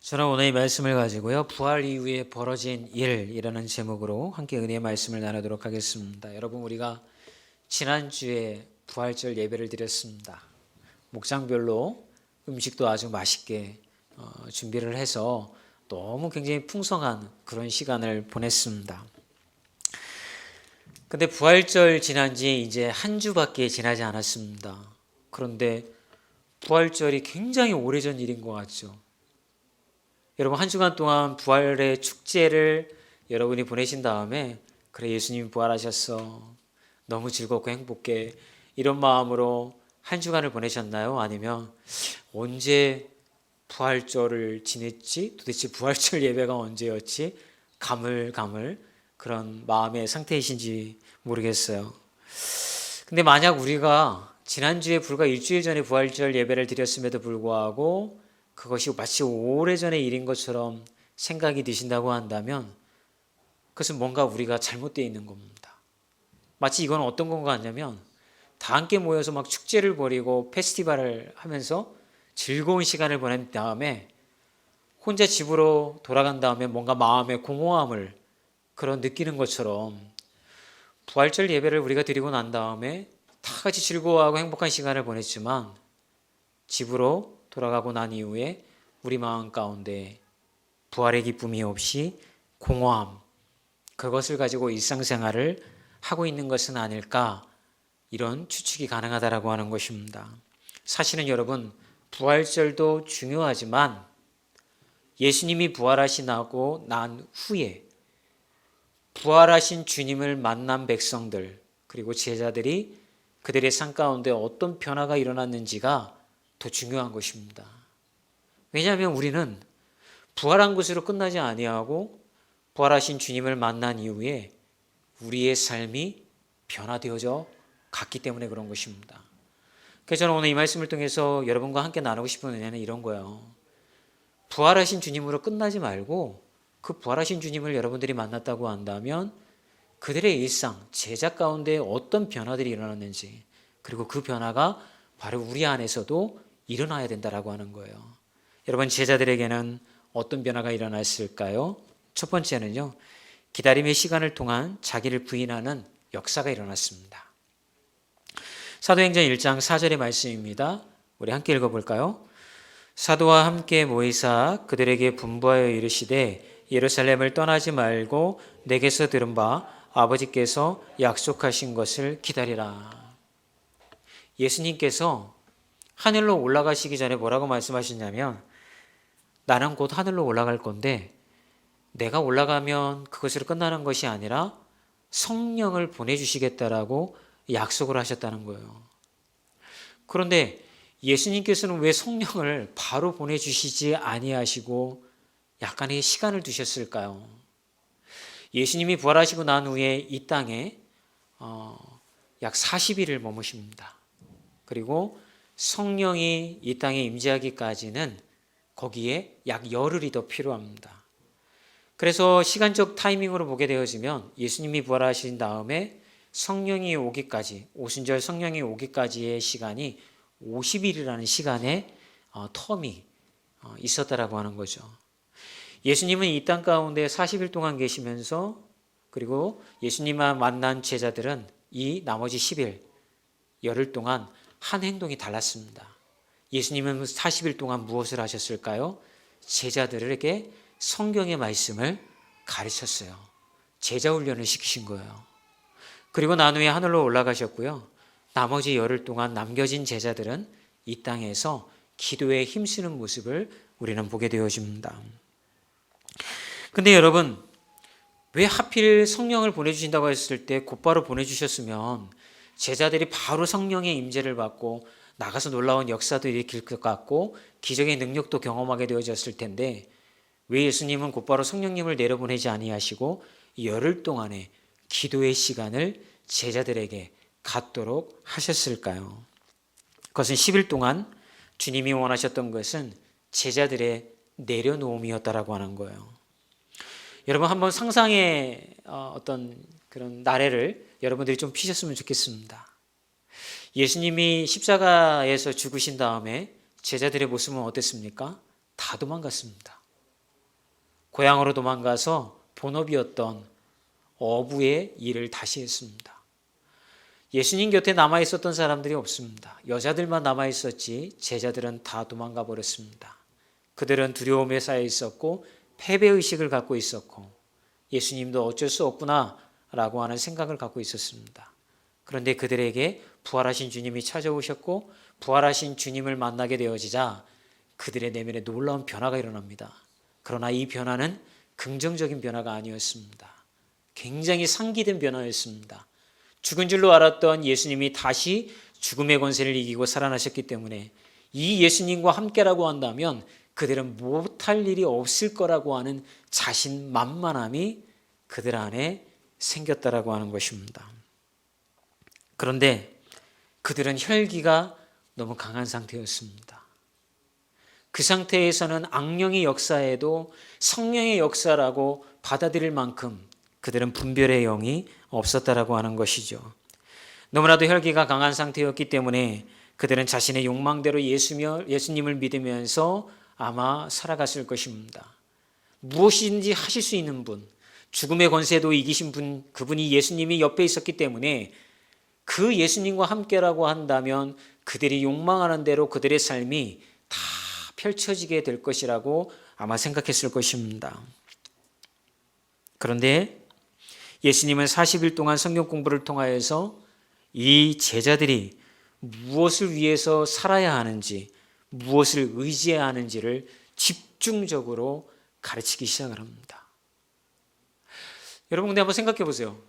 저는 오늘 이 말씀을 가지고요, 부활 이후에 벌어진 일이라는 제목으로 함께 은혜의 말씀을 나누도록 하겠습니다. 여러분, 우리가 지난주에 부활절 예배를 드렸습니다. 목장별로 음식도 아주 맛있게 준비를 해서 너무 굉장히 풍성한 그런 시간을 보냈습니다. 근데 부활절 지난 지 이제 한 주밖에 지나지 않았습니다. 그런데 부활절이 굉장히 오래전 일인 것 같죠. 여러분, 한 주간 동안 부활의 축제를 여러분이 보내신 다음에 그래, 예수님이 부활하셨어, 너무 즐겁고 행복해, 이런 마음으로 한 주간을 보내셨나요? 아니면 언제 부활절을 지냈지? 도대체 부활절 예배가 언제였지? 가물가물 그런 마음의 상태이신지 모르겠어요. 근데 만약 우리가 지난주에 불과 일주일 전에 부활절 예배를 드렸음에도 불구하고 그것이 마치 오래전의 일인 것처럼 생각이 드신다고 한다면 그것은 뭔가 우리가 잘못되어 있는 겁니다. 마치 이건 어떤 건 것 같냐면 다 함께 모여서 막 축제를 벌이고 페스티벌을 하면서 즐거운 시간을 보낸 다음에 혼자 집으로 돌아간 다음에 뭔가 마음의 공허함을 그런 느끼는 것처럼 부활절 예배를 우리가 드리고 난 다음에 다 같이 즐거워하고 행복한 시간을 보냈지만 집으로 돌아가고 난 이후에 우리 마음 가운데 부활의 기쁨이 없이 공허함, 그것을 가지고 일상생활을 하고 있는 것은 아닐까, 이런 추측이 가능하다라고 하는 것입니다. 사실은 여러분, 부활절도 중요하지만 예수님이 부활하시고 난 후에 부활하신 주님을 만난 백성들 그리고 제자들이 그들의 삶 가운데 어떤 변화가 일어났는지가 더 중요한 것입니다. 왜냐하면 우리는 부활한 것으로 끝나지 아니하고 부활하신 주님을 만난 이후에 우리의 삶이 변화되어져 갔기 때문에 그런 것입니다. 그래서 저는 오늘 이 말씀을 통해서 여러분과 함께 나누고 싶은 은혜는 이런 거예요. 부활하신 주님으로 끝나지 말고 그 부활하신 주님을 여러분들이 만났다고 한다면 그들의 일상, 제자 가운데 어떤 변화들이 일어났는지, 그리고 그 변화가 바로 우리 안에서도 일어나야 된다라고 하는 거예요. 여러분, 제자들에게는 어떤 변화가 일어났을까요? 첫 번째는요, 기다림의 시간을 통한 자기를 부인하는 역사가 일어났습니다. 사도행전 1장 4절의 말씀입니다. 우리 함께 읽어볼까요? 사도와 함께 모이사 그들에게 분부하여 이르시되 예루살렘을 떠나지 말고 내게서 들은 바 아버지께서 약속하신 것을 기다리라. 예수님께서 하늘로 올라가시기 전에 뭐라고 말씀하셨냐면, 나는 곧 하늘로 올라갈 건데 내가 올라가면 그것으로 끝나는 것이 아니라 성령을 보내주시겠다라고 약속을 하셨다는 거예요. 그런데 예수님께서는 왜 성령을 바로 보내주시지 아니하시고 약간의 시간을 두셨을까요? 예수님이 부활하시고 난 후에 이 땅에 약 40일을 머무십니다. 그리고 성령이 이 땅에 임재하기까지는 거기에 약 열흘이 더 필요합니다. 그래서 시간적 타이밍으로 보게 되어지면 예수님이 부활하신 다음에 성령이 오기까지, 오순절 성령이 오기까지의 시간이 50일이라는 시간의 텀이 있었다라고 하는 거죠. 예수님은 이 땅 가운데 40일 동안 계시면서, 그리고 예수님만 만난 제자들은 이 나머지 10일, 열흘 동안 한 행동이 달랐습니다. 예수님은 40일 동안 무엇을 하셨을까요? 제자들에게 성경의 말씀을 가르쳤어요. 제자 훈련을 시키신 거예요. 그리고 난 후에 하늘로 올라가셨고요. 나머지 열흘 동안 남겨진 제자들은 이 땅에서 기도에 힘쓰는 모습을 우리는 보게 되어집니다. 근데 여러분, 왜 하필 성령을 보내주신다고 했을 때 곧바로 보내주셨으면 제자들이 바로 성령의 임재를 받고 나가서 놀라운 역사도 일으킬 것 같고 기적의 능력도 경험하게 되어졌을 텐데, 왜 예수님은 곧바로 성령님을 내려보내지 아니하시고 열흘 동안의 기도의 시간을 제자들에게 갖도록 하셨을까요? 그것은 10일 동안 주님이 원하셨던 것은 제자들의 내려놓음이었다라고 하는 거예요. 여러분, 한번 상상의 어떤 그런 나래를 여러분들이 좀 피셨으면 좋겠습니다. 예수님이 십자가에서 죽으신 다음에 제자들의 모습은 어땠습니까? 다 도망갔습니다. 고향으로 도망가서 본업이었던 어부의 일을 다시 했습니다. 예수님 곁에 남아 있었던 사람들이 없습니다. 여자들만 남아 있었지 제자들은 다 도망가 버렸습니다. 그들은 두려움에 쌓여 있었고 패배의식을 갖고 있었고 예수님도 어쩔 수 없구나라고 하는 생각을 갖고 있었습니다. 그런데 그들에게 부활하신 주님이 찾아오셨고 부활하신 주님을 만나게 되어지자 그들의 내면에 놀라운 변화가 일어납니다. 그러나 이 변화는 긍정적인 변화가 아니었습니다. 굉장히 상기된 변화였습니다. 죽은 줄로 알았던 예수님이 다시 죽음의 권세를 이기고 살아나셨기 때문에 이 예수님과 함께라고 한다면 그들은 못할 일이 없을 거라고 하는 자신만만함이 그들 안에 생겼다라고 하는 것입니다. 그런데 그들은 혈기가 너무 강한 상태였습니다. 그 상태에서는 악령의 역사에도 성령의 역사라고 받아들일 만큼 그들은 분별의 영이 없었다라고 하는 것이죠. 너무나도 혈기가 강한 상태였기 때문에 그들은 자신의 욕망대로 예수님을 믿으면서 아마 살아갔을 것입니다. 무엇인지 하실 수 있는 분, 죽음의 권세도 이기신 분, 그분이 예수님이 옆에 있었기 때문에 그 예수님과 함께라고 한다면 그들이 욕망하는 대로 그들의 삶이 다 펼쳐지게 될 것이라고 아마 생각했을 것입니다. 그런데 예수님은 40일 동안 성경 공부를 통하여서 이 제자들이 무엇을 위해서 살아야 하는지, 무엇을 의지해야 하는지를 집중적으로 가르치기 시작을 합니다. 여러분 근데 한번 생각해 보세요.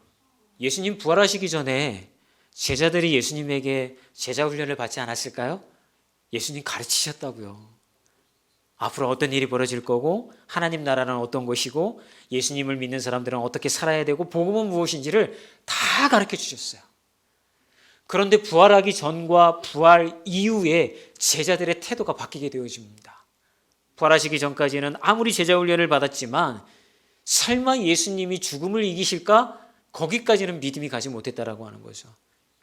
예수님 부활하시기 전에 제자들이 예수님에게 제자 훈련을 받지 않았을까요? 예수님 가르치셨다고요. 앞으로 어떤 일이 벌어질 거고 하나님 나라는 어떤 것이고 예수님을 믿는 사람들은 어떻게 살아야 되고 복음은 무엇인지를 다 가르쳐 주셨어요. 그런데 부활하기 전과 부활 이후에 제자들의 태도가 바뀌게 되어집니다. 부활하시기 전까지는 아무리 제자 훈련을 받았지만 설마 예수님이 죽음을 이기실까? 거기까지는 믿음이 가지 못했다라고 하는 거죠.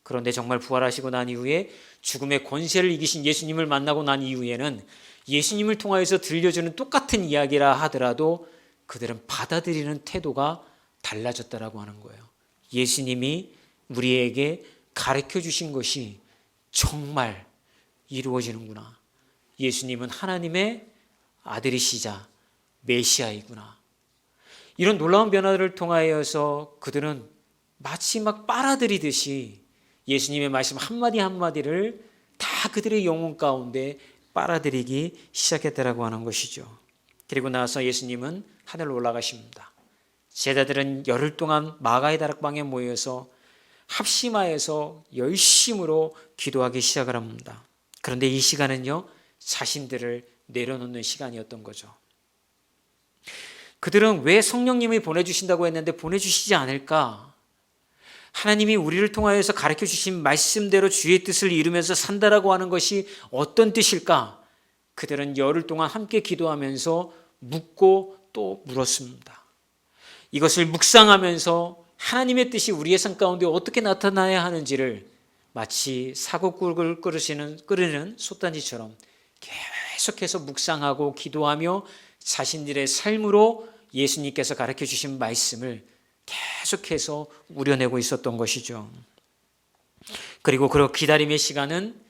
그런데 정말 부활하시고 난 이후에 죽음의 권세를 이기신 예수님을 만나고 난 이후에는 예수님을 통하여서 들려주는 똑같은 이야기라 하더라도 그들은 받아들이는 태도가 달라졌다라고 하는 거예요. 예수님이 우리에게 가르쳐 주신 것이 정말 이루어지는구나. 예수님은 하나님의 아들이시자 메시아이구나. 이런 놀라운 변화를 통하여서 그들은 마치 막 빨아들이듯이 예수님의 말씀 한마디 한마디를 다 그들의 영혼 가운데 빨아들이기 시작했다라고 하는 것이죠. 그리고 나서 예수님은 하늘로 올라가십니다. 제자들은 열흘 동안 마가의 다락방에 모여서 합심하여서 열심으로 기도하기 시작을 합니다. 그런데 이 시간은요, 자신들을 내려놓는 시간이었던 거죠. 그들은 왜 성령님이 보내주신다고 했는데 보내주시지 않을까? 하나님이 우리를 통하여서 가르쳐 주신 말씀대로 주의 뜻을 이루면서 산다라고 하는 것이 어떤 뜻일까? 그들은 열흘 동안 함께 기도하면서 묻고 또 물었습니다. 이것을 묵상하면서 하나님의 뜻이 우리의 삶 가운데 어떻게 나타나야 하는지를 마치 사고국을 끓이는 솥단지처럼 계속해서 묵상하고 기도하며 자신들의 삶으로 예수님께서 가르쳐 주신 말씀을 계속해서 우려내고 있었던 것이죠. 그리고 그 기다림의 시간은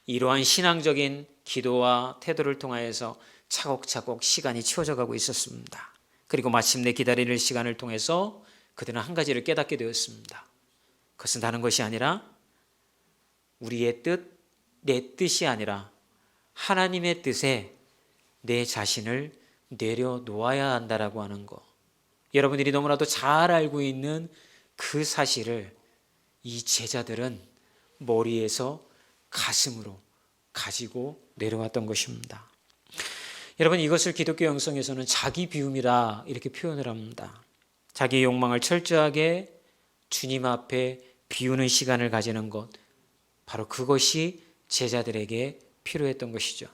이러한 신앙적인 기도와 태도를 통하여서 차곡차곡 시간이 채워져 가고 있었습니다. 그리고 마침내 기다리는 시간을 통해서 그들은 한 가지를 깨닫게 되었습니다. 그것은 다른 것이 아니라 우리의 뜻, 내 뜻이 아니라 하나님의 뜻에 내 자신을 내려놓아야 한다라고 하는 것. 여러분들이 너무나도 잘 알고 있는 그 사실을 이 제자들은 머리에서 가슴으로 가지고 내려왔던 것입니다. 여러분 이것을 기독교 영성에서는 자기 비움이라 이렇게 표현을 합니다. 자기의 욕망을 철저하게 주님 앞에 비우는 시간을 가지는 것, 바로 그것이 제자들에게 필요했던 것이죠.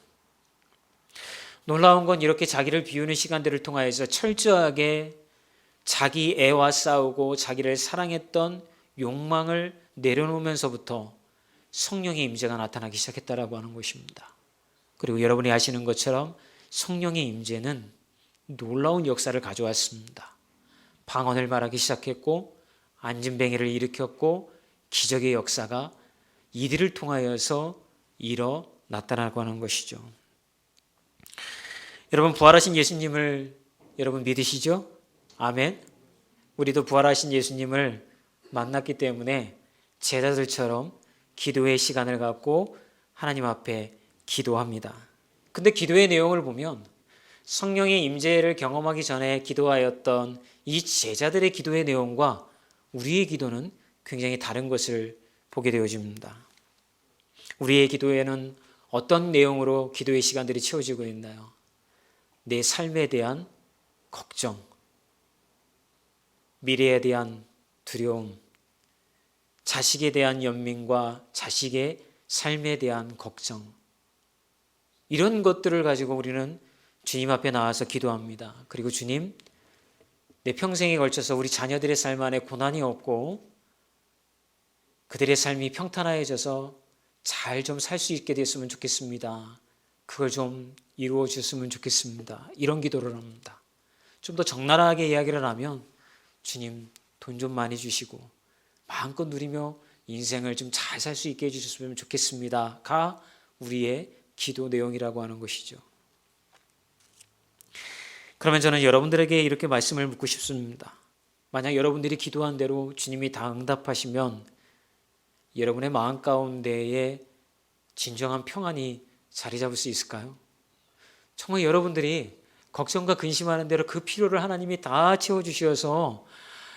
놀라운 건 이렇게 자기를 비우는 시간들을 통하여서 철저하게 자기 애와 싸우고 자기를 사랑했던 욕망을 내려놓으면서부터 성령의 임재가 나타나기 시작했다라고 하는 것입니다. 그리고 여러분이 아시는 것처럼 성령의 임재는 놀라운 역사를 가져왔습니다. 방언을 말하기 시작했고 안진뱅이를 일으켰고 기적의 역사가 이들을 통하여서 일어났다라고 하는 것이죠. 여러분, 부활하신 예수님을 여러분 믿으시죠? 아멘. 우리도 부활하신 예수님을 만났기 때문에 제자들처럼 기도의 시간을 갖고 하나님 앞에 기도합니다. 근데 기도의 내용을 보면 성령의 임재를 경험하기 전에 기도하였던 이 제자들의 기도의 내용과 우리의 기도는 굉장히 다른 것을 보게 되어집니다. 우리의 기도에는 어떤 내용으로 기도의 시간들이 채워지고 있나요? 내 삶에 대한 걱정, 미래에 대한 두려움, 자식에 대한 연민과 자식의 삶에 대한 걱정, 이런 것들을 가지고 우리는 주님 앞에 나와서 기도합니다. 그리고 주님, 내 평생에 걸쳐서 우리 자녀들의 삶 안에 고난이 없고 그들의 삶이 평탄해져서 잘 좀 살 수 있게 됐으면 좋겠습니다. 그걸 좀 이루어 주셨으면 좋겠습니다. 이런 기도를 합니다. 좀 더 적나라하게 이야기를 하면 주님, 돈 좀 많이 주시고 마음껏 누리며 인생을 좀 잘 살 수 있게 해주셨으면 좋겠습니다가 우리의 기도 내용이라고 하는 것이죠. 그러면 저는 여러분들에게 이렇게 말씀을 묻고 싶습니다. 만약 여러분들이 기도한 대로 주님이 다 응답하시면 여러분의 마음 가운데에 진정한 평안이 자리 잡을 수 있을까요? 정말 여러분들이 걱정과 근심하는 대로 그 필요를 하나님이 다 채워주셔서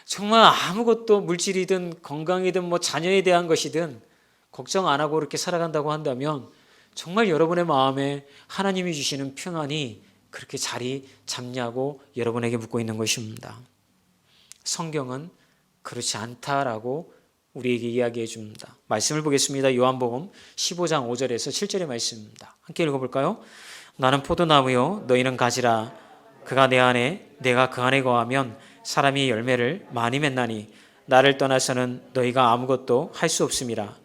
정말 아무것도 물질이든 건강이든 자녀에 대한 것이든 걱정 안 하고 이렇게 살아간다고 한다면 정말 여러분의 마음에 하나님이 주시는 평안이 그렇게 자리 잡냐고 여러분에게 묻고 있는 것입니다. 성경은 그렇지 않다라고 우리에게 이야기해 줍니다. 말씀을 보겠습니다. 요한복음 15장 5절에서 7절의 말씀입니다. 함께 읽어볼까요? 나는 포도나무요 너희는 가지라. 그가 내 안에 내가 그 안에 거하면 사람이 열매를 많이 맺나니 나를 떠나서는 너희가 아무것도 할 수 없음이라.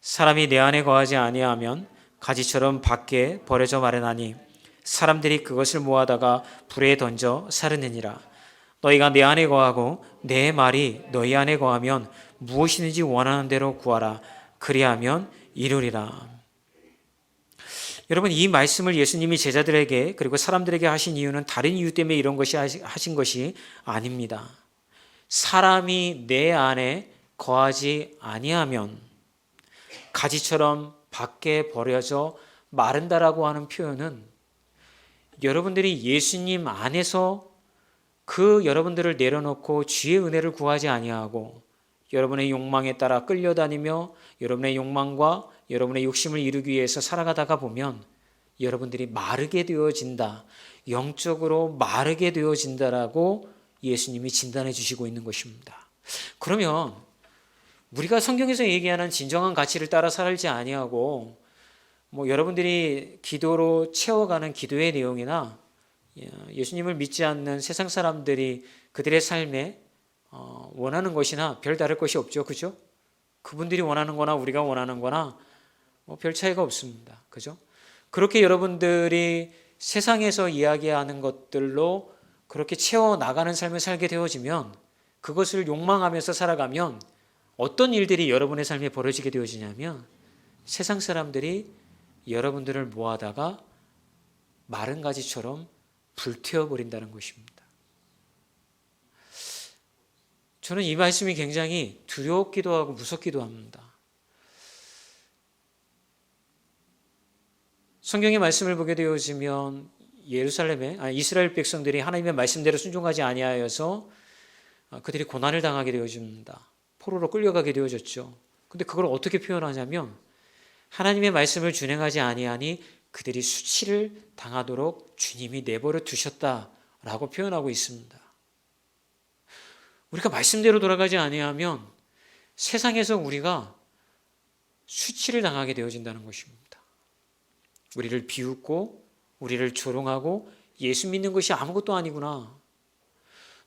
사람이 내 안에 거하지 아니하면 가지처럼 밖에 버려져 마르나니 사람들이 그것을 모아다가 불에 던져 사르느니라. 너희가 내 안에 거하고 내 말이 너희 안에 거하면 무엇이든지 원하는 대로 구하라. 그리하면 이루리라. 여러분, 이 말씀을 예수님이 제자들에게 그리고 사람들에게 하신 이유는 다른 이유 때문에 이런 것이 하신 것이 아닙니다. 사람이 내 안에 거하지 아니하면 가지처럼 밖에 버려져 마른다라고 하는 표현은 여러분들이 예수님 안에서 그 여러분들을 내려놓고 주의 은혜를 구하지 아니하고 여러분의 욕망에 따라 끌려다니며 여러분의 욕망과 여러분의 욕심을 이루기 위해서 살아가다가 보면 여러분들이 마르게 되어진다. 영적으로 마르게 되어진다라고 예수님이 진단해 주시고 있는 것입니다. 그러면 우리가 성경에서 얘기하는 진정한 가치를 따라 살지 아니하고 여러분들이 기도로 채워가는 기도의 내용이나 예수님을 믿지 않는 세상 사람들이 그들의 삶에 원하는 것이나 별 다를 것이 없죠. 그죠? 그분들이 원하는 거나 우리가 원하는 거나 별 차이가 없습니다. 그죠? 그렇게 여러분들이 세상에서 이야기하는 것들로 그렇게 채워나가는 삶을 살게 되어지면 그것을 욕망하면서 살아가면 어떤 일들이 여러분의 삶에 벌어지게 되어지냐면 세상 사람들이 여러분들을 모아다가 마른 가지처럼 불태워버린다는 것입니다. 저는 이 말씀이 굉장히 두렵기도 하고 무섭기도 합니다. 성경의 말씀을 보게 되어지면 이스라엘 백성들이 하나님의 말씀대로 순종하지 아니하여서 그들이 고난을 당하게 되어집니다. 포로로 끌려가게 되어졌죠. 근데 그걸 어떻게 표현하냐면 하나님의 말씀을 준행하지 아니하니 그들이 수치를 당하도록 주님이 내버려 두셨다라고 표현하고 있습니다. 우리가 말씀대로 돌아가지 아니하면 세상에서 우리가 수치를 당하게 되어진다는 것입니다. 우리를 비웃고 우리를 조롱하고 예수 믿는 것이 아무것도 아니구나.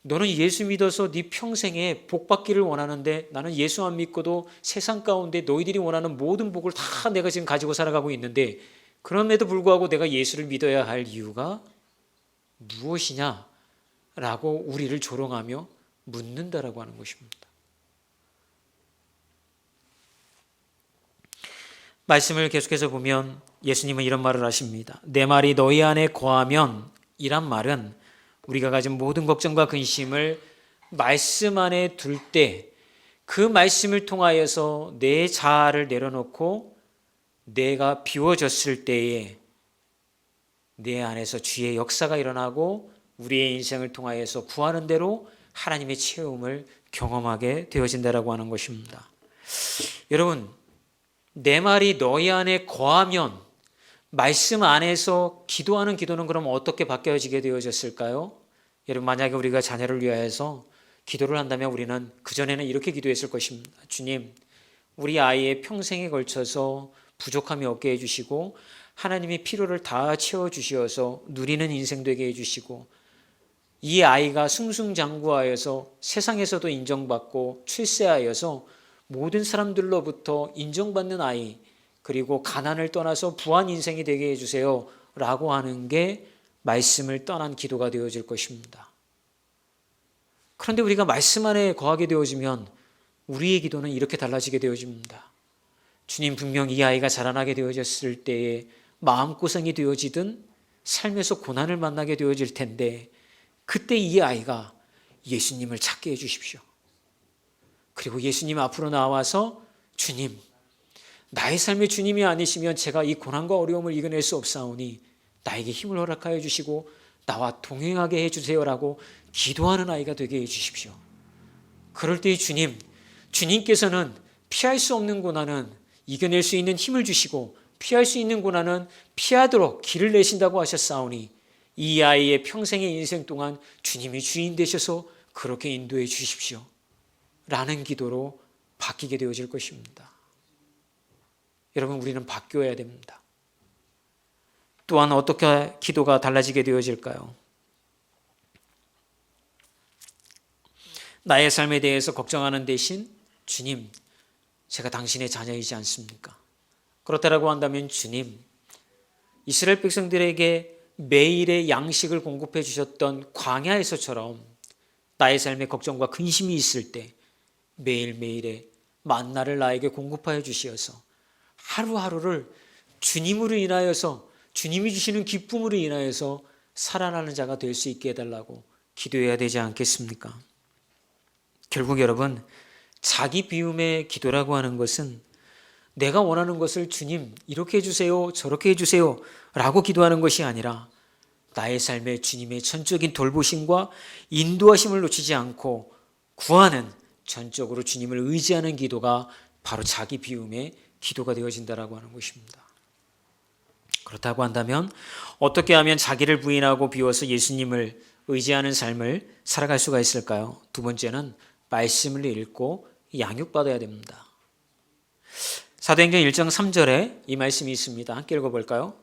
너는 예수 믿어서 네 평생에 복 받기를 원하는데 나는 예수 안 믿고도 세상 가운데 너희들이 원하는 모든 복을 다 내가 지금 가지고 살아가고 있는데 그럼에도 불구하고 내가 예수를 믿어야 할 이유가 무엇이냐라고 우리를 조롱하며 묻는다라고 하는 것입니다. 말씀을 계속해서 보면 예수님은 이런 말을 하십니다. 내 말이 너희 안에 거하면, 이란 말은 우리가 가진 모든 걱정과 근심을 말씀 안에 둘 때 그 말씀을 통하여서 내 자아를 내려놓고 내가 비워졌을 때에 내 안에서 주의 역사가 일어나고 우리의 인생을 통하여서 구하는 대로 하나님의 체험을 경험하게 되어진다라고 하는 것입니다. 여러분, 내 말이 너희 안에 거하면, 말씀 안에서 기도하는 기도는 그럼 어떻게 바뀌어지게 되어졌을까요? 여러분, 만약에 우리가 자녀를 위하여서 기도를 한다면 우리는 그전에는 이렇게 기도했을 것입니다. 주님, 우리 아이의 평생에 걸쳐서 부족함이 없게 해주시고 하나님의 필요를 다 채워주시어서 누리는 인생 되게 해주시고 이 아이가 승승장구하여서 세상에서도 인정받고 출세하여서 모든 사람들로부터 인정받는 아이, 그리고 가난을 떠나서 부한 인생이 되게 해주세요 라고 하는 게 말씀을 떠난 기도가 되어질 것입니다. 그런데 우리가 말씀 안에 거하게 되어지면 우리의 기도는 이렇게 달라지게 되어집니다. 주님, 분명 이 아이가 자라나게 되어졌을 때에 마음고생이 되어지든 삶에서 고난을 만나게 되어질 텐데 그때 이 아이가 예수님을 찾게 해주십시오. 그리고 예수님 앞으로 나와서 주님, 나의 삶의 주님이 아니시면 제가 이 고난과 어려움을 이겨낼 수 없사오니 나에게 힘을 허락하여 주시고 나와 동행하게 해주세요라고 기도하는 아이가 되게 해주십시오. 그럴 때 주님께서는 피할 수 없는 고난은 이겨낼 수 있는 힘을 주시고 피할 수 있는 고난은 피하도록 길을 내신다고 하셨사오니 이 아이의 평생의 인생 동안 주님이 주인 되셔서 그렇게 인도해 주십시오 라는 기도로 바뀌게 되어질 것입니다. 여러분, 우리는 바뀌어야 됩니다. 또한 어떻게 기도가 달라지게 되어질까요? 나의 삶에 대해서 걱정하는 대신 주님, 제가 당신의 자녀이지 않습니까? 그렇다라고 한다면 주님, 이스라엘 백성들에게 매일의 양식을 공급해 주셨던 광야에서처럼 나의 삶에 걱정과 근심이 있을 때 매일매일의 만나를 나에게 공급하여 주시어서 하루하루를 주님으로 인하여서, 주님이 주시는 기쁨으로 인하여서 살아나는 자가 될 수 있게 해달라고 기도해야 되지 않겠습니까? 결국 여러분, 자기 비움의 기도라고 하는 것은 내가 원하는 것을 주님 이렇게 해주세요, 저렇게 해주세요 라고 기도하는 것이 아니라 나의 삶에 주님의 전적인 돌보심과 인도하심을 놓치지 않고 구하는, 전적으로 주님을 의지하는 기도가 바로 자기 비움의 기도가 되어진다라고 하는 것입니다. 그렇다고 한다면 어떻게 하면 자기를 부인하고 비워서 예수님을 의지하는 삶을 살아갈 수가 있을까요? 두 번째는 말씀을 읽고 양육받아야 됩니다. 사도행전 1장 3절에 이 말씀이 있습니다. 함께 읽어볼까요?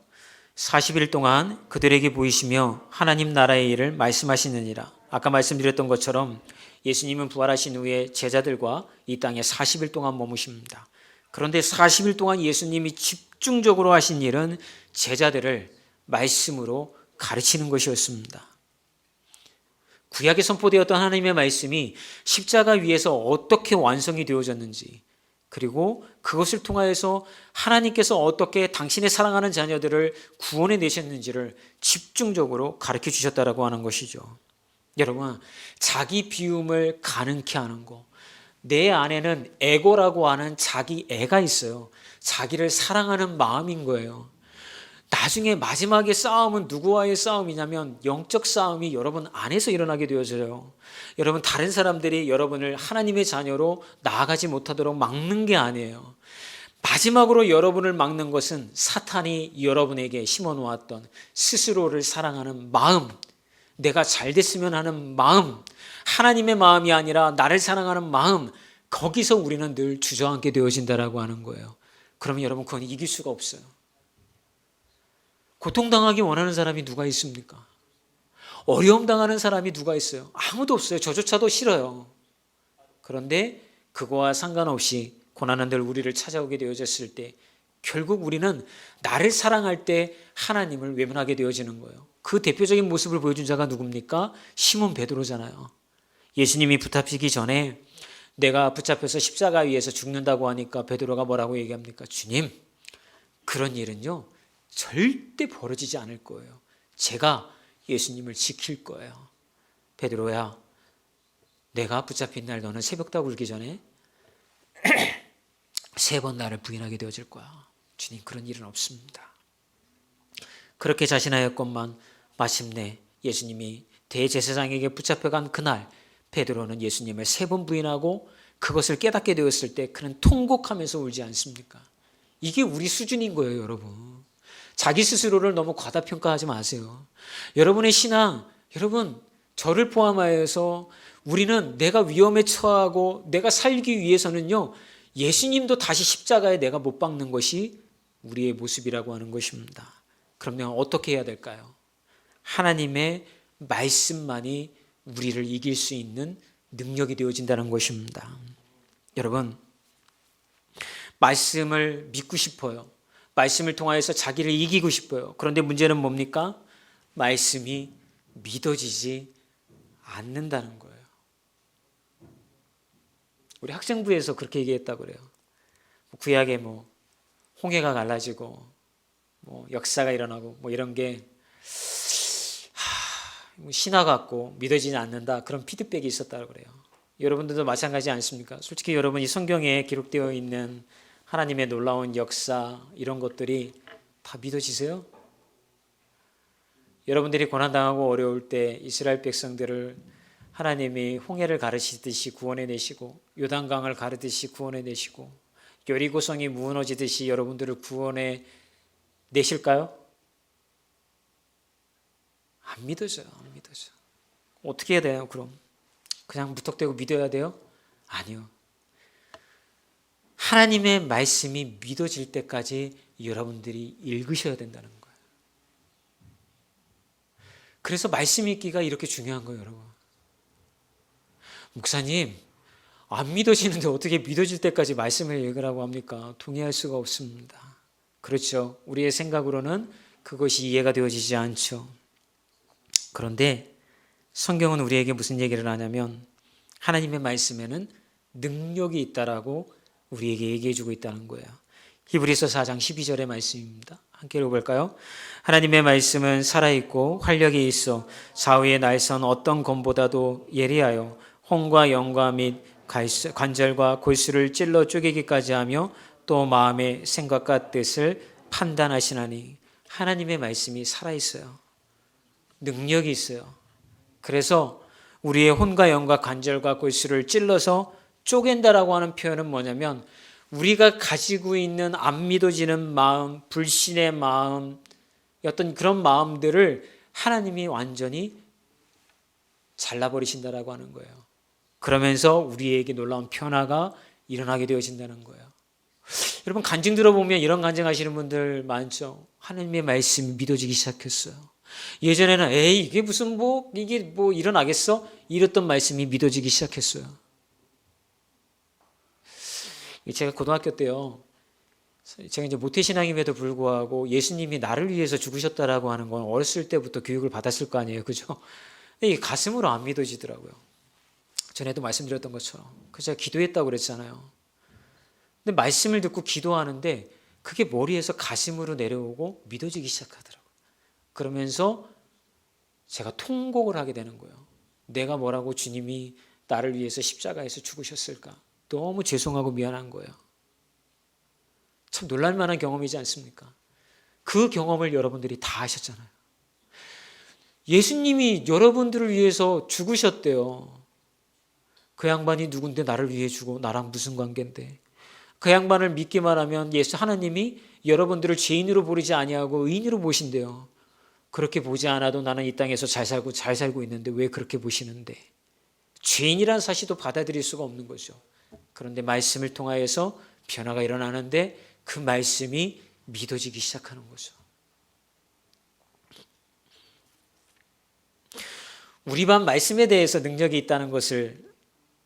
40일 동안 그들에게 보이시며 하나님 나라의 일을 말씀하시느니라. 아까 말씀드렸던 것처럼 예수님은 부활하신 후에 제자들과 이 땅에 40일 동안 머무십니다. 그런데 40일 동안 예수님이 집중적으로 하신 일은 제자들을 말씀으로 가르치는 것이었습니다. 구약에 선포되었던 하나님의 말씀이 십자가 위에서 어떻게 완성이 되어졌는지, 그리고 그것을 통하여서 하나님께서 어떻게 당신의 사랑하는 자녀들을 구원해 내셨는지를 집중적으로 가르쳐 주셨다라고 하는 것이죠. 여러분, 자기 비움을 가능케 하는 것, 내 안에는 에고라고 하는 자기 애가 있어요. 자기를 사랑하는 마음인 거예요. 나중에 마지막에 싸움은 누구와의 싸움이냐면 영적 싸움이 여러분 안에서 일어나게 되어져요. 여러분, 다른 사람들이 여러분을 하나님의 자녀로 나아가지 못하도록 막는 게 아니에요. 마지막으로 여러분을 막는 것은 사탄이 여러분에게 심어놓았던 스스로를 사랑하는 마음, 내가 잘 됐으면 하는 마음, 하나님의 마음이 아니라 나를 사랑하는 마음, 거기서 우리는 늘 주저앉게 되어진다라고 하는 거예요. 그러면 여러분, 그건 이길 수가 없어요. 고통당하기 원하는 사람이 누가 있습니까? 어려움 당하는 사람이 누가 있어요? 아무도 없어요. 저조차도 싫어요. 그런데 그거와 상관없이 고난은 늘 우리를 찾아오게 되어졌을 때 결국 우리는 나를 사랑할 때 하나님을 외면하게 되어지는 거예요. 그 대표적인 모습을 보여준 자가 누굽니까? 시몬 베드로잖아요. 예수님이 붙잡히기 전에 내가 붙잡혀서 십자가 위에서 죽는다고 하니까 베드로가 뭐라고 얘기합니까? 주님, 그런 일은요 절대 벌어지지 않을 거예요. 제가 예수님을 지킬 거예요. 베드로야, 내가 붙잡힌 날 너는 새벽다 울기 전에 3번 나를 부인하게 되어질 거야. 주님, 그런 일은 없습니다. 그렇게 자신하였건만 마침내 예수님이 대제사장에게 붙잡혀간 그날 베드로는 예수님을 3번 부인하고 그것을 깨닫게 되었을 때 그는 통곡하면서 울지 않습니까? 이게 우리 수준인 거예요, 여러분. 자기 스스로를 너무 과다평가하지 마세요. 여러분의 신앙, 여러분 저를 포함하여서 우리는 내가 위험에 처하고 내가 살기 위해서는요, 예수님도 다시 십자가에 내가 못 박는 것이 우리의 모습이라고 하는 것입니다. 그러면 어떻게 해야 될까요? 하나님의 말씀만이 우리를 이길 수 있는 능력이 되어진다는 것입니다. 여러분, 말씀을 믿고 싶어요. 말씀을 통하여서 자기를 이기고 싶어요. 그런데 문제는 뭡니까? 말씀이 믿어지지 않는다는 거예요. 우리 학생부에서 그렇게 얘기했다고 그래요. 구약에 홍해가 갈라지고 역사가 일어나고 이런 게 신화 같고 믿어지지 않는다, 그런 피드백이 있었다고 그래요. 여러분들도 마찬가지 않습니까? 솔직히 여러분 이 성경에 기록되어 있는 하나님의 놀라운 역사 이런 것들이 다 믿어지세요? 여러분들이 고난당하고 어려울 때 이스라엘 백성들을 하나님이 홍해를 가르치듯이 구원해내시고 요단강을 가르듯이 구원해내시고 여리고성이 무너지듯이 여러분들을 구원해내실까요? 안 믿어져요. 안 믿어져. 어떻게 해야 돼요? 그럼 그냥 무턱대고 믿어야 돼요? 아니요. 하나님의 말씀이 믿어질 때까지 여러분들이 읽으셔야 된다는 거예요. 그래서 말씀 읽기가 이렇게 중요한 거예요, 여러분. 목사님, 안 믿어지는데 어떻게 믿어질 때까지 말씀을 읽으라고 합니까? 동의할 수가 없습니다. 그렇죠. 우리의 생각으로는 그것이 이해가 되어지지 않죠. 그런데 성경은 우리에게 무슨 얘기를 하냐면 하나님의 말씀에는 능력이 있다라고 우리에게 얘기해주고 있다는 거예요. 히브리서 4장 12절의 말씀입니다. 함께 읽어볼까요? 하나님의 말씀은 살아있고 활력이 있어 좌우의 날선 어떤 검보다도 예리하여 혼과 영과 및 관절과 골수를 찔러 쪼개기까지 하며 또 마음의 생각과 뜻을 판단하시나니. 하나님의 말씀이 살아있어요. 능력이 있어요. 그래서 우리의 혼과 영과 관절과 골수를 찔러서 쪼갠다라고 하는 표현은 뭐냐면 우리가 가지고 있는 안 믿어지는 마음, 불신의 마음, 어떤 그런 마음들을 하나님이 완전히 잘라버리신다라고 하는 거예요. 그러면서 우리에게 놀라운 변화가 일어나게 되어진다는 거예요. 여러분 간증 들어보면 이런 간증하시는 분들 많죠. 하나님의 말씀이 믿어지기 시작했어요. 예전에는 에이 이게 무슨 이게 일어나겠어? 이랬던 말씀이 믿어지기 시작했어요. 제가 고등학교 때요. 제가 이제 모태신앙임에도 불구하고 예수님이 나를 위해서 죽으셨다라고 하는 건 어렸을 때부터 교육을 받았을 거 아니에요. 그죠? 근데 이게 가슴으로 안 믿어지더라고요. 전에도 말씀드렸던 것처럼. 그래서 제가 기도했다고 그랬잖아요. 근데 말씀을 듣고 기도하는데 그게 머리에서 가슴으로 내려오고 믿어지기 시작하더라고요. 그러면서 제가 통곡을 하게 되는 거예요. 내가 뭐라고 주님이 나를 위해서 십자가에서 죽으셨을까? 너무 죄송하고 미안한 거예요. 참 놀랄만한 경험이지 않습니까? 그 경험을 여러분들이 다 하셨잖아요. 예수님이 여러분들을 위해서 죽으셨대요. 그 양반이 누군데 나를 위해 주고 나랑 무슨 관계인데. 그 양반을 믿기만 하면 하나님이 여러분들을 죄인으로 보지 아니하고 의인으로 보신대요. 그렇게 보지 않아도 나는 이 땅에서 잘 살고 있는데 왜 그렇게 보시는데. 죄인이라는 사실도 받아들일 수가 없는 거죠. 그런데 말씀을 통하여서 변화가 일어나는데 그 말씀이 믿어지기 시작하는 거죠. 우리 반 말씀에 대해서 능력이 있다는 것을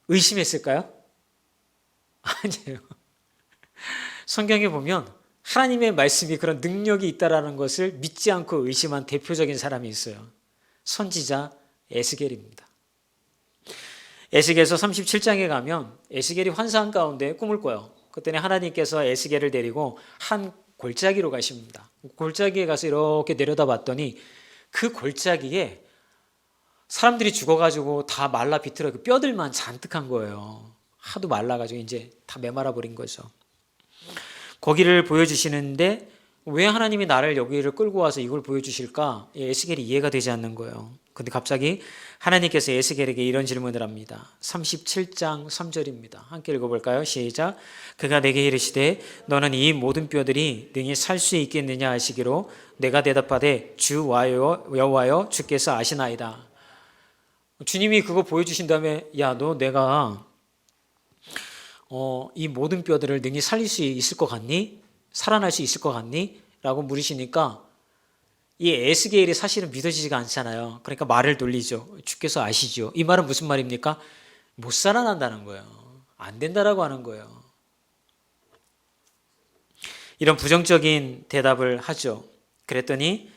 의심했을까요? 아니에요. 성경에 보면 하나님의 말씀이 그런 능력이 있다라는 것을 믿지 않고 의심한 대표적인 사람이 있어요. 선지자 에스겔입니다. 에스겔서 37장에 가면 에스겔이 환상 가운데 꿈을 꿔요. 그때는 하나님께서 에스겔을 데리고 한 골짜기로 가십니다. 골짜기에 가서 이렇게 내려다봤더니 그 골짜기에 사람들이 죽어가지고 다 말라 비틀어 뼈들만 잔뜩한 거예요. 하도 말라가지고 이제 다 메말아 버린 거죠. 거기를 보여주시는데 왜 하나님이 나를 여기를 끌고 와서 이걸 보여주실까? 에스겔이 이해가 되지 않는 거예요. 근데 갑자기 하나님께서 에스겔에게 이런 질문을 합니다. 37장 3절입니다. 함께 읽어볼까요? 시작. 그가 내게 이르시되 너는 이 모든 뼈들이 능히 살 수 있겠느냐 하시기로 내가 대답하되 주 여호와여 주께서 아시나이다. 주님이 그거 보여주신 다음에 야, 너 내가 이 모든 뼈들을 능히 살릴 수 있을 것 같니? 살아날 수 있을 것 같니? 라고 물으시니까 이 에스겔이 사실은 믿어지지가 않잖아요. 그러니까 말을 돌리죠. 주께서 아시죠. 이 말은 무슨 말입니까? 못 살아난다는 거예요. 안 된다라고 하는 거예요. 이런 부정적인 대답을 하죠. 그랬더니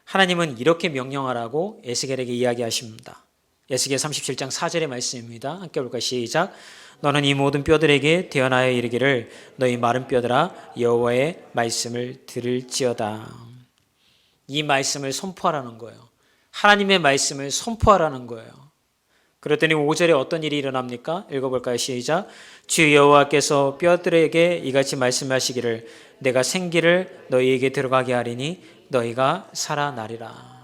하나님은 이렇게 명령하라고 에스겔에게 이야기하십니다. 에스겔 37장 4절의 말씀입니다. 함께 볼까요? 시작. 너는 이 모든 뼈들에게 대언하여 이르기를 너희 마른 뼈들아 여호와의 말씀을 들을지어다. 이 말씀을 선포하라는 거예요. 하나님의 말씀을 선포하라는 거예요. 그랬더니 5절에 어떤 일이 일어납니까? 읽어볼까요? 시작. 주 여호와께서 뼈들에게 이같이 말씀하시기를 내가 생기를 너희에게 들어가게 하리니 너희가 살아나리라.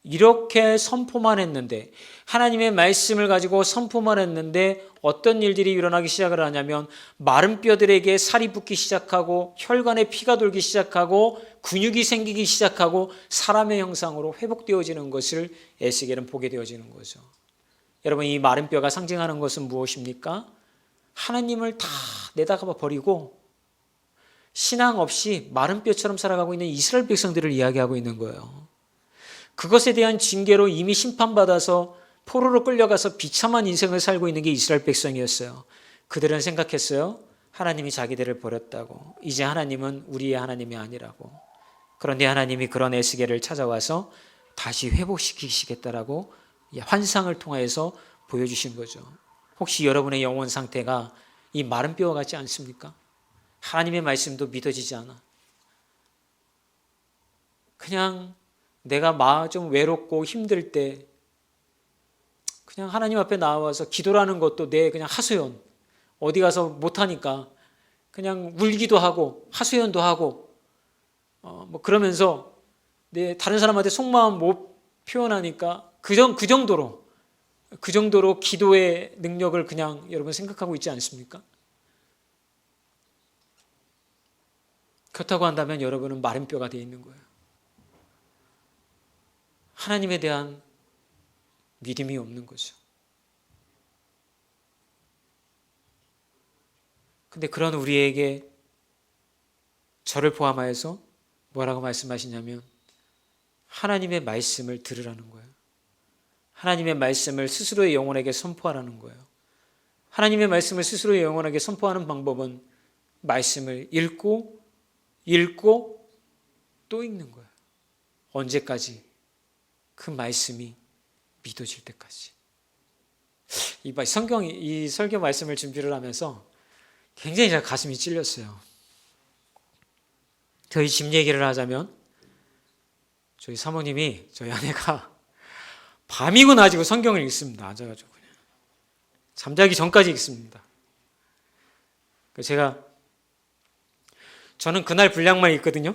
이렇게 선포만 했는데 하나님의 말씀을 가지고 선포만 했는데 어떤 일들이 일어나기 시작을 하냐면 마른 뼈들에게 살이 붙기 시작하고 혈관에 피가 돌기 시작하고 근육이 생기기 시작하고 사람의 형상으로 회복되어지는 것을 에스겔은 보게 되어지는 거죠. 여러분, 이 마른 뼈가 상징하는 것은 무엇입니까? 하나님을 다 내다가 버리고 신앙 없이 마른 뼈처럼 살아가고 있는 이스라엘 백성들을 이야기하고 있는 거예요. 그것에 대한 징계로 이미 심판받아서 포로로 끌려가서 비참한 인생을 살고 있는 게 이스라엘 백성이었어요. 그들은 생각했어요. 하나님이 자기들을 버렸다고. 이제 하나님은 우리의 하나님이 아니라고. 그런데 하나님이 그런 에스겔을 찾아와서 다시 회복시키시겠다라고 환상을 통해서 보여주신 거죠. 혹시 여러분의 영혼 상태가 이 마른 뼈와 같지 않습니까? 하나님의 말씀도 믿어지지 않아. 그냥 내가 좀 외롭고 힘들 때 그냥 하나님 앞에 나와서 기도라는 것도 내 그냥 하소연, 어디 가서 못하니까 그냥 울기도 하고 하소연도 하고 그러면서 내 다른 사람한테 속마음 못 표현하니까 그 정도로 기도의 능력을 그냥 여러분 생각하고 있지 않습니까? 그렇다고 한다면 여러분은 마른 뼈가 되어 있는 거예요. 하나님에 대한 믿음이 없는 거죠. 근데 그런 우리에게 저를 포함하여서 뭐라고 말씀하시냐면 하나님의 말씀을 들으라는 거예요. 하나님의 말씀을 스스로의 영혼에게 선포하라는 거예요. 하나님의 말씀을 스스로의 영혼에게 선포하는 방법은 말씀을 읽고 또 읽는 거예요. 언제까지? 그 말씀이 믿어질 때까지. 이 설교 말씀을 준비를 하면서 굉장히 제가 가슴이 찔렸어요. 저희 집 얘기를 하자면 저희 사모님이 저희 아내가 밤이고 낮이고 성경을 읽습니다. 앉아가지고 그냥 잠자기 전까지 읽습니다. 저는 그날 분량만 읽거든요.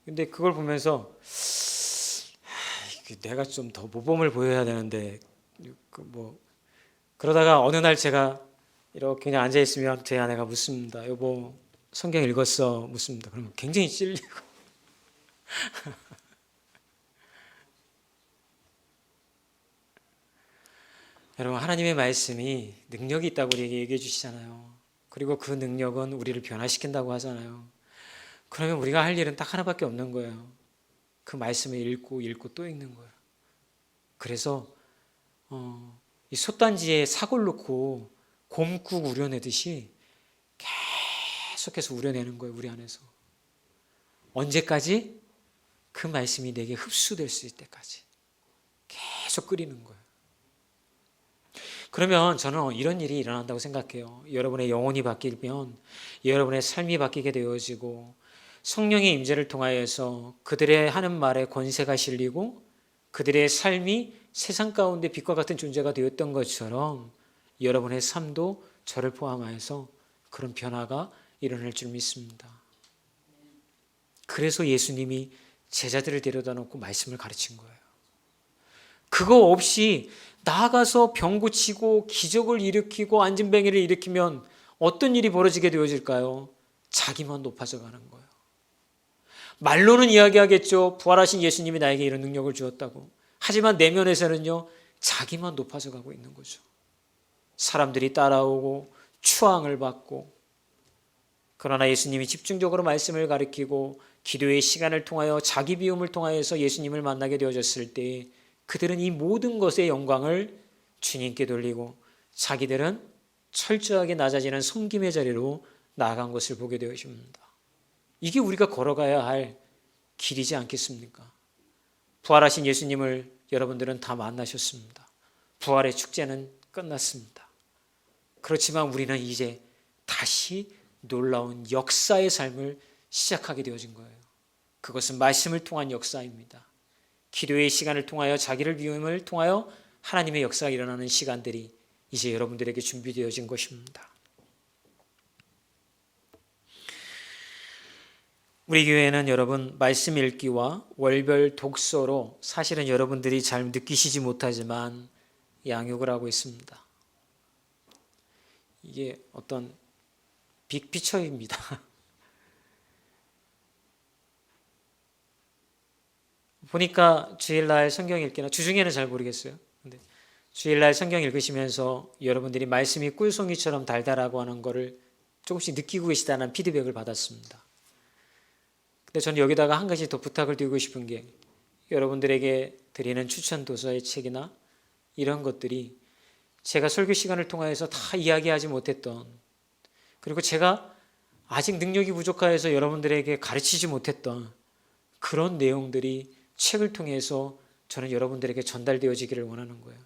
근데 그걸 보면서 내가 좀 더 모범을 보여야 되는데 그러다가 어느 날 제가 이렇게 그냥 앉아 있으면 제 아내가 묻습니다. 여보, 성경 읽었어? 묻습니다. 그러면 굉장히 찔리고 여러분, 하나님의 말씀이 능력이 있다고 우리에게 얘기해 주시잖아요. 그리고 그 능력은 우리를 변화시킨다고 하잖아요. 그러면 우리가 할 일은 딱 하나밖에 없는 거예요. 그 말씀을 읽고 또 읽는 거예요. 그래서 이 솥단지에 사골 넣고 곰국 우려내듯이 계속해서 우려내는 거예요. 우리 안에서. 언제까지? 그 말씀이 내게 흡수될 수 있을 때까지 계속 끓이는 거예요. 그러면 저는 이런 일이 일어난다고 생각해요. 여러분의 영혼이 바뀌면 여러분의 삶이 바뀌게 되어지고 성령의 임재를 통하여서 그들의 하는 말에 권세가 실리고 그들의 삶이 세상 가운데 빛과 같은 존재가 되었던 것처럼 여러분의 삶도 저를 포함하여서 그런 변화가 일어날 줄 믿습니다. 그래서 예수님이 제자들을 데려다 놓고 말씀을 가르친 거예요. 그거 없이 나아가서 병 고치고 기적을 일으키고 안진뱅이를 일으키면 어떤 일이 벌어지게 되어질까요? 자기만 높아져 가는 거예요. 말로는 이야기하겠죠. 부활하신 예수님이 나에게 이런 능력을 주었다고. 하지만 내면에서는요, 자기만 높아져 가고 있는 거죠. 사람들이 따라오고 추앙을 받고, 그러나 예수님이 집중적으로 말씀을 가르치고 기도의 시간을 통하여 자기 비움을 통하여서 예수님을 만나게 되어졌을 때 그들은 이 모든 것의 영광을 주님께 돌리고 자기들은 철저하게 낮아지는 섬김의 자리로 나아간 것을 보게 되어집니다. 이게 우리가 걸어가야 할 길이지 않겠습니까? 부활하신 예수님을 여러분들은 다 만나셨습니다. 부활의 축제는 끝났습니다. 그렇지만 우리는 이제 다시 놀라운 역사의 삶을 시작하게 되어진 거예요. 그것은 말씀을 통한 역사입니다. 기도의 시간을 통하여 자기를 비움을 통하여 하나님의 역사가 일어나는 시간들이 이제 여러분들에게 준비되어진 것입니다. 우리 교회는 여러분 말씀 읽기와 월별 독서로 사실은 여러분들이 잘 느끼시지 못하지만 양육을 하고 있습니다. 이게 어떤 빅피처입니다. 보니까 주일날 성경 읽기나 주중에는 잘 모르겠어요. 근데 주일날 성경 읽으시면서 여러분들이 말씀이 꿀송이처럼 달달하고 하는 거를 조금씩 느끼고 계시다는 피드백을 받았습니다. 근데 저는 여기다가 한 가지 더 부탁을 드리고 싶은 게 여러분들에게 드리는 추천 도서의 책이나 이런 것들이 제가 설교 시간을 통해서 다 이야기하지 못했던, 그리고 제가 아직 능력이 부족하여서 여러분들에게 가르치지 못했던 그런 내용들이 책을 통해서 저는 여러분들에게 전달되어지기를 원하는 거예요.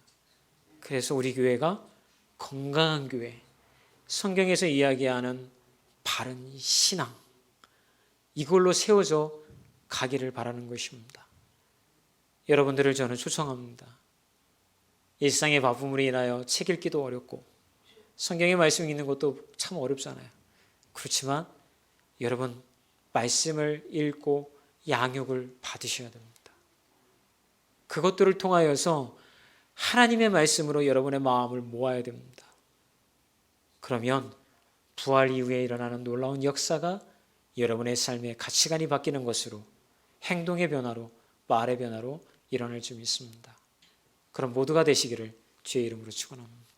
그래서 우리 교회가 건강한 교회, 성경에서 이야기하는 바른 신앙, 이걸로 세워져 가기를 바라는 것입니다. 여러분들을 저는 초청합니다. 일상의 바쁨으로 인하여 책 읽기도 어렵고 성경의 말씀 읽는 것도 참 어렵잖아요. 그렇지만 여러분 말씀을 읽고 양육을 받으셔야 됩니다. 그것들을 통하여서 하나님의 말씀으로 여러분의 마음을 모아야 됩니다. 그러면 부활 이후에 일어나는 놀라운 역사가 여러분의 삶의 가치관이 바뀌는 것으로, 행동의 변화로, 말의 변화로 일어날 줄 믿습니다. 그럼 모두가 되시기를 주의 이름으로 축원합니다.